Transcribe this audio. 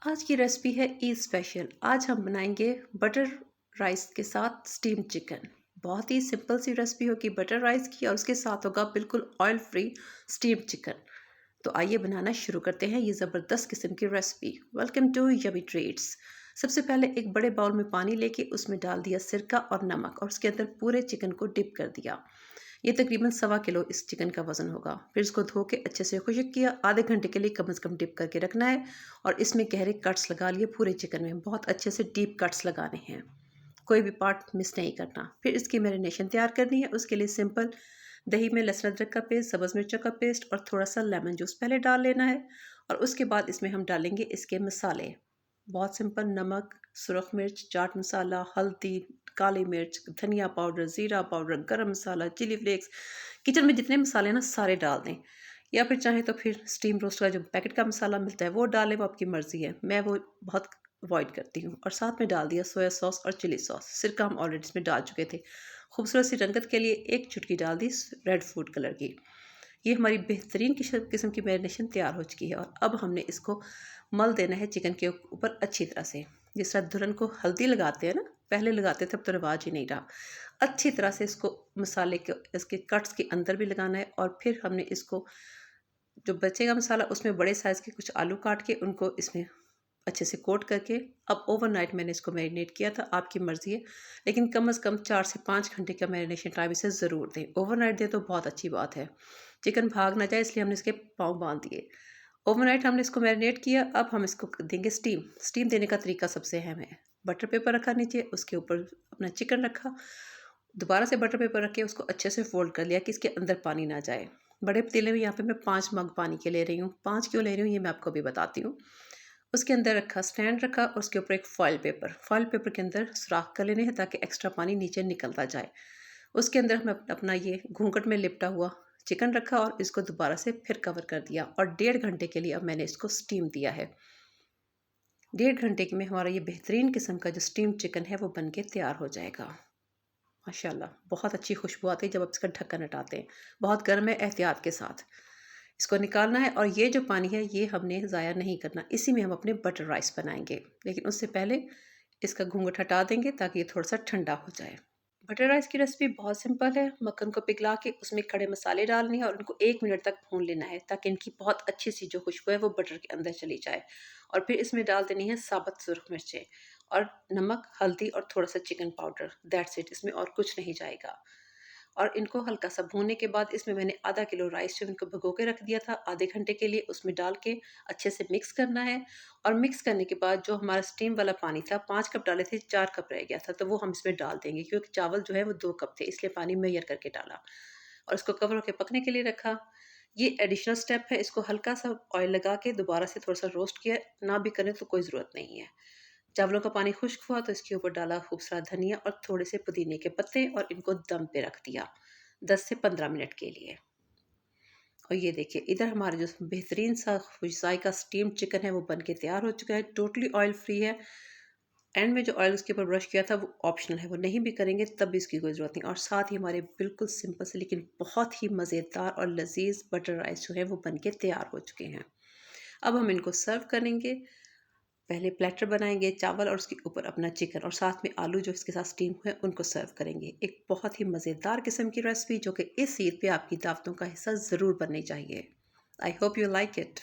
आज की रेसिपी है ईद स्पेशल। आज हम बनाएंगे बटर राइस के साथ स्टीम चिकन। बहुत ही सिंपल सी रेसिपी होगी बटर राइस की और उसके साथ होगा बिल्कुल ऑयल फ्री स्टीम चिकन। तो आइए बनाना शुरू करते हैं ये ज़बरदस्त किस्म की recipe. Welcome to yummy treats. सबसे पहले एक बड़े बाउल में पानी लेके उसमें डाल दिया सिरका और नमक और उसके अंदर पूरे चिकन को डिप कर दिया। ये तकरीबन 1.25 किलो इस चिकन का वज़न होगा। फिर इसको धो के अच्छे से खुश्क किया। आधे घंटे के लिए कम से कम डिप करके रखना है और इसमें गहरे कट्स लगा लिए पूरे चिकन में। बहुत अच्छे से डीप कट्स लगाने हैं, कोई भी पार्ट मिस नहीं करना। फिर इसकी मैरिनेशन तैयार करनी है। उसके लिए सिंपल दही में लहसुन अदरक का पेस्ट, सब्ज़ मिर्चों का पेस्ट और थोड़ा सा लेमन जूस पहले डाल लेना है और उसके बाद इसमें हम डालेंगे इसके मसाले। बहुत सिंपल, नमक, सुरख मिर्च, चाट मसाला, हल्दी, काली मिर्च, धनिया पाउडर, ज़ीरा पाउडर, गरम मसाला, चिली फ्लेक्स। किचन में जितने मसाले हैं ना सारे डाल दें, या फिर चाहें तो फिर स्टीम रोस्ट का जो पैकेट का मसाला मिलता है वो डालें, वो आपकी मर्ज़ी है। मैं वो बहुत अवॉइड करती हूँ। और साथ में डाल दिया सोया सॉस और चिली सॉस। सिरका हम ऑलरेडी इसमें डाल चुके थे। खूबसूरत सी रंगत के लिए एक चुटकी डाल दी रेड फूड कलर की। ये हमारी बेहतरीन किस्म की मैरिनेशन तैयार हो चुकी है और अब हमने इसको मल देना है चिकन के ऊपर अच्छी तरह से। जिस तरह दुल्हन को हल्दी लगाते हैं ना, पहले लगाते थे, अब तो रिवाज ही नहीं रहा। अच्छी तरह से इसको मसाले के इसके कट्स के अंदर भी लगाना है और फिर हमने इसको जो बचेगा मसाला उसमें बड़े साइज़ के कुछ आलू काट के उनको इसमें अच्छे से कोट करके अब ओवरनाइट मैंने इसको मैरिनेट किया था। आपकी मर्ज़ी है, लेकिन कम से कम 4 से 5 घंटे का मैरिनेशन टाइम इसे ज़रूर दें। ओवरनाइट दें तो बहुत अच्छी बात है, चिकन भाग ना जाए, इसलिए हमने इसके पाँव बांध दिए। ओवरनाइट हमने इसको मैरिनेट किया। अब हम इसको देंगे स्टीम। स्टीम देने का तरीका सबसे अहम है। बटर पेपर रखा नीचे, उसके ऊपर अपना चिकन रखा, दोबारा से बटर पेपर रख के उसको अच्छे से फोल्ड कर लिया कि इसके अंदर पानी ना जाए। बड़े पतीले में यहाँ पे मैं 5 मग पानी के ले रही हूँ। 5 क्यों ले रही हूँ ये मैं आपको अभी बताती हूँ। उसके अंदर रखा, स्टैंड रखा और उसके ऊपर एक फॉइल पेपर के अंदर सुराख कर लेने हैं ताकि एक्स्ट्रा पानी नीचे निकलता जाए। उसके अंदर हम अपना ये घूंघट में लिपटा हुआ चिकन रखा और इसको दोबारा से फिर कवर कर दिया और 1.5 घंटे के लिए अब मैंने इसको स्टीम दिया है। 1.5 घंटे में हमारा ये बेहतरीन किस्म का जो स्टीम चिकन है वो बन के तैयार हो जाएगा। माशाल्लाह, बहुत अच्छी खुशबू आती है जब आप इसका ढक्कन हटाते हैं। बहुत गर्म है, एहतियात के साथ इसको निकालना है। और ये जो पानी है ये हमने ज़ाया नहीं करना, इसी में हम अपने बटर राइस बनाएंगे। लेकिन उससे पहले इसका घूंघट हटा देंगे ताकि ये थोड़ा सा ठंडा हो जाए। बटर राइस की रेसिपी बहुत सिंपल है। मक्खन को पिघला के उसमें खड़े मसाले डालने हैं और उनको 1 मिनट तक भून लेना है ताकि इनकी बहुत अच्छी सी जो खुशबू है वो बटर के अंदर चली जाए। और फिर इसमें डाल देनी है साबुत सुरख मिर्चें और नमक, हल्दी और थोड़ा सा चिकन पाउडर। दैट्स इट, इसमें और कुछ नहीं जाएगा। और इनको हल्का सा भूनने के बाद इसमें मैंने आधा किलो राइस जो इनको भिगो के रख दिया था आधे घंटे के लिए, उसमें डाल के अच्छे से मिक्स करना है। और मिक्स करने के बाद जो हमारा स्टीम वाला पानी था, 5 कप डाले थे, 4 कप रह गया था, तो वो हम इसमें डाल देंगे क्योंकि चावल जो है वो 2 कप थे, इसलिए पानी मेजर करके डाला और इसको कवर होकर पकने के लिए रखा। ये एडिशनल स्टेप है। इसको हल्का सा ऑयल लगा के दोबारा से थोड़ा सा रोस्ट किया, ना भी करें तो कोई ज़रूरत नहीं है। चावलों का पानी खुश्क हुआ तो इसके ऊपर डाला खूब सारा धनिया और थोड़े से पुदीने के पत्ते और इनको दम पे रख दिया 10 से 15 मिनट के लिए। और ये देखिए इधर हमारा जो बेहतरीन सा जायका स्टीम्ड चिकन है वो बन के तैयार हो चुका है। टोटली ऑयल फ्री है। एंड में जो ऑयल उसके ऊपर ब्रश किया था वो ऑप्शनल है, वो नहीं भी करेंगे तब भी इसकी कोई ज़रूरत नहीं। और साथ ही हमारे बिल्कुल सिंपल से लेकिन बहुत ही मज़ेदार और लजीज बटर राइस जो है वो बन के तैयार हो चुके हैं। अब हम इनको सर्व करेंगे। पहले प्लेटर बनाएंगे चावल और उसके ऊपर अपना चिकन और साथ में आलू जो इसके साथ स्टीम हुए उनको सर्व करेंगे। एक बहुत ही मज़ेदार किस्म की रेसिपी जो कि इस ईद पे आपकी दावतों का हिस्सा ज़रूर बननी चाहिए। I hope you like it.